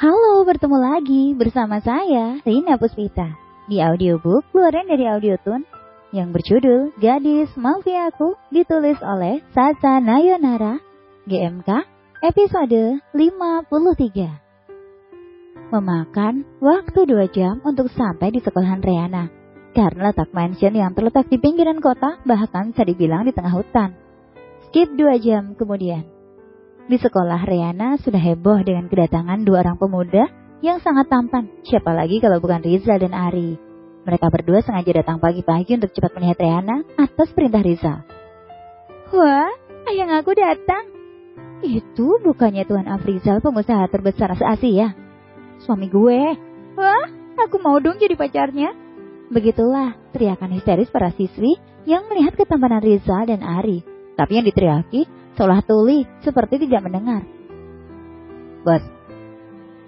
Halo, bertemu lagi bersama saya, Rina Puspita, di audiobook keluaran dari Audiotune yang berjudul Gadis Maafin Aku, ditulis oleh Sasa Nayonara, GMK, episode 53. Memakan waktu 2 jam untuk sampai di sekolahan Reana, karena letak mansion yang terletak di pinggiran kota, bahkan bisa dibilang di tengah hutan. Skip 2 jam kemudian. Di sekolah Reana sudah heboh dengan kedatangan 2 orang pemuda yang sangat tampan. Siapa lagi kalau bukan Rizal dan Ari. Mereka berdua sengaja datang pagi-pagi untuk cepat melihat Reana atas perintah Rizal. Wah, ayang aku datang. Itu bukannya Tuan Afrizal, pengusaha terbesar se-Asia? Suami gue. Wah, aku mau dong jadi pacarnya. Begitulah teriakan histeris para siswi yang melihat ketampanan Rizal dan Ari. Tapi yang diteriaki seolah tuli, seperti tidak mendengar. Bos,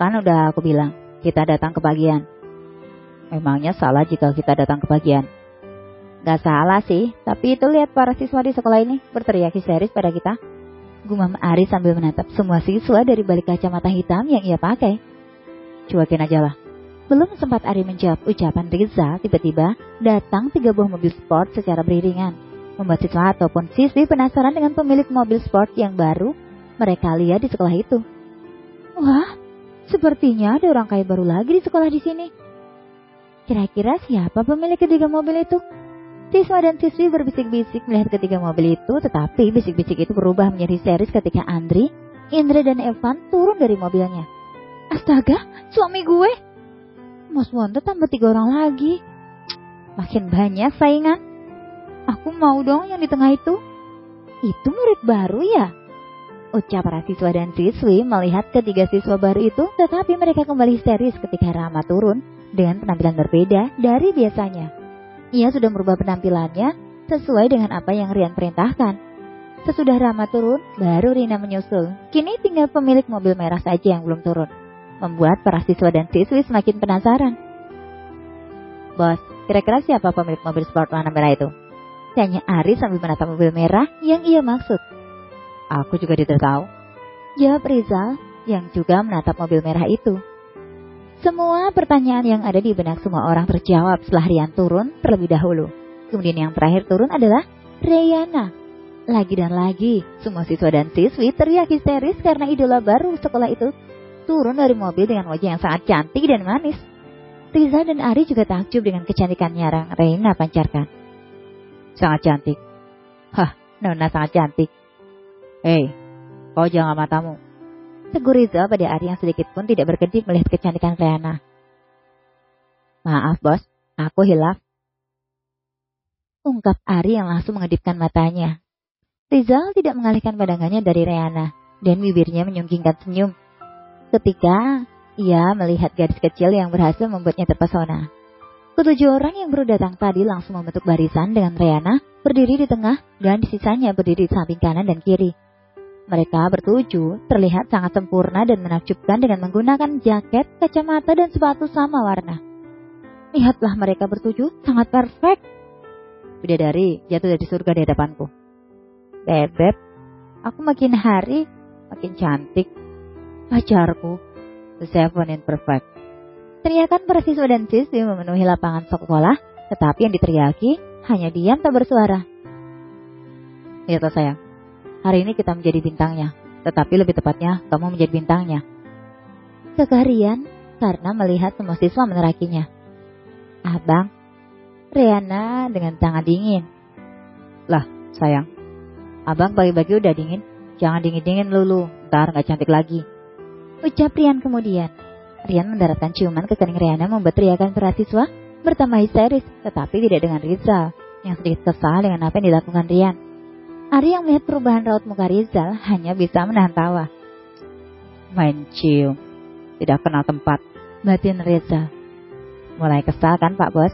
kan udah aku bilang, kita datang ke pagian. Memangnya salah jika kita datang ke pagian? Gak salah sih, tapi itu lihat para siswa di sekolah ini berteriak histeris pada kita. Gumam Ari sambil menatap semua siswa dari balik kacamata hitam yang ia pakai. Cuekin aja lah. Belum sempat Ari menjawab ucapan Rizal, tiba-tiba datang 3 buah mobil sport secara beriringan. Membuat siswa ataupun siswi penasaran dengan pemilik mobil sport yang baru mereka lihat di sekolah itu. Wah, sepertinya ada orang kaya baru lagi di sekolah di sini. Kira-kira siapa pemilik ketiga mobil itu? Siswa dan siswi berbisik-bisik melihat ketiga mobil itu, tetapi bisik-bisik itu berubah menjadi histeris ketika Andri, Indra dan Evan turun dari mobilnya. Astaga, suami gue! Most Wanted tambah 3 orang lagi. Makin banyak saingan. Aku mau dong yang di tengah itu. Itu murid baru ya? Ucap para siswa dan siswi melihat ketiga siswa baru itu, tetapi mereka kembali histeris ketika Rama turun dengan penampilan berbeda dari biasanya. Ia sudah merubah penampilannya sesuai dengan apa yang Rian perintahkan. Sesudah Rama turun, baru Rina menyusul. Kini tinggal pemilik mobil merah saja yang belum turun, membuat para siswa dan siswi semakin penasaran. Bos, kira-kira siapa pemilik mobil sport warna merah itu? Tanya Ari sambil menatap mobil merah yang ia maksud. Aku juga tidak tahu, jawab Rizal yang juga menatap mobil merah itu. Semua pertanyaan yang ada di benak semua orang terjawab setelah Rian turun terlebih dahulu. Kemudian yang terakhir turun adalah Reyana. Lagi dan lagi, semua siswa dan siswi teriak histeris karena idola baru sekolah itu turun dari mobil dengan wajah yang sangat cantik dan manis. Rizal dan Ari juga takjub dengan kecantikannya yang Reina pancarkan. Sangat cantik. Hah, Nona sangat cantik. Hei, kau jangan matamu, tegur Rizal pada Ari yang sedikit pun tidak berkedip melihat kecantikan Reana. Maaf bos, aku hilaf, ungkap Ari yang langsung mengedipkan matanya. Rizal tidak mengalihkan pandangannya dari Reana dan bibirnya menyunggingkan senyum ketika ia melihat gadis kecil yang berhasil membuatnya terpesona. Ketujuh orang yang baru datang tadi langsung membentuk barisan dengan Reana berdiri di tengah dan di sisanya berdiri di samping kanan dan kiri. Mereka bertujuh terlihat sangat sempurna dan menakjubkan dengan menggunakan jaket, kacamata, dan sepatu sama warna. Lihatlah mereka bertujuh sangat perfect. Bidadari jatuh dari surga di hadapanku. Bebek, aku makin hari makin cantik. Pacarku, the seven in perfect. Teriakan para siswa dan siswi memenuhi lapangan sekolah, tetapi yang diteriaki hanya diam tak bersuara. Lihatlah sayang, hari ini kita menjadi bintangnya, tetapi lebih tepatnya kamu menjadi bintangnya. Kekeh Rian karena melihat semua siswa menerakinya. Abang, Reana dengan sangat dingin. Lah sayang, abang pagi-pagi udah dingin, jangan dingin-dingin lulu, ntar gak cantik lagi. Ucap Rian kemudian. Rian mendaratkan ciuman ke kening Reana membuat teriakan para siswa bertambah histeris, tetapi tidak dengan Rizal yang sedikit kesal dengan apa yang dilakukan Rian. Ari yang melihat perubahan raut muka Rizal hanya bisa menahan tawa. Main cium, tidak kenal tempat, batin Rizal. Mulai kesal kan Pak Bos?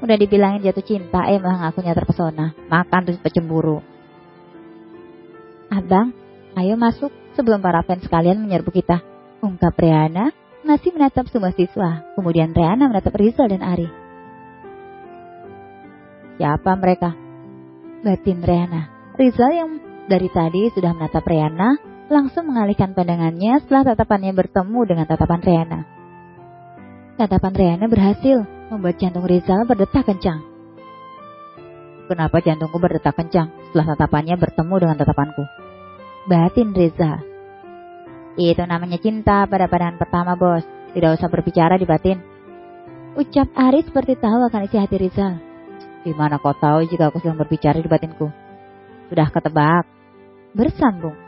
Udah dibilangin jatuh cinta, malah ngakunya terpesona, makan terus pecemburu. Abang, ayo masuk sebelum para fans kalian menyerbu kita, ungkap Reana. Masih menatap semua siswa, kemudian Reana menatap Rizal dan Ari. Siapa mereka? Batin Reana. Rizal yang dari tadi sudah menatap Reana langsung mengalihkan pandangannya setelah tatapannya bertemu dengan tatapan Riana. Tatapan Riana berhasil membuat jantung Rizal berdetak kencang. Kenapa jantungku berdetak kencang setelah tatapannya bertemu dengan tatapanku? Batin Rizal. Itu namanya cinta pada pandangan pertama, bos. Tidak usah berbicara di batin. Ucap Ari seperti tahu akan isi hati Rizal. Gimana kau tahu jika aku sedang berbicara di batinku? Sudah ketebak. Bersambung.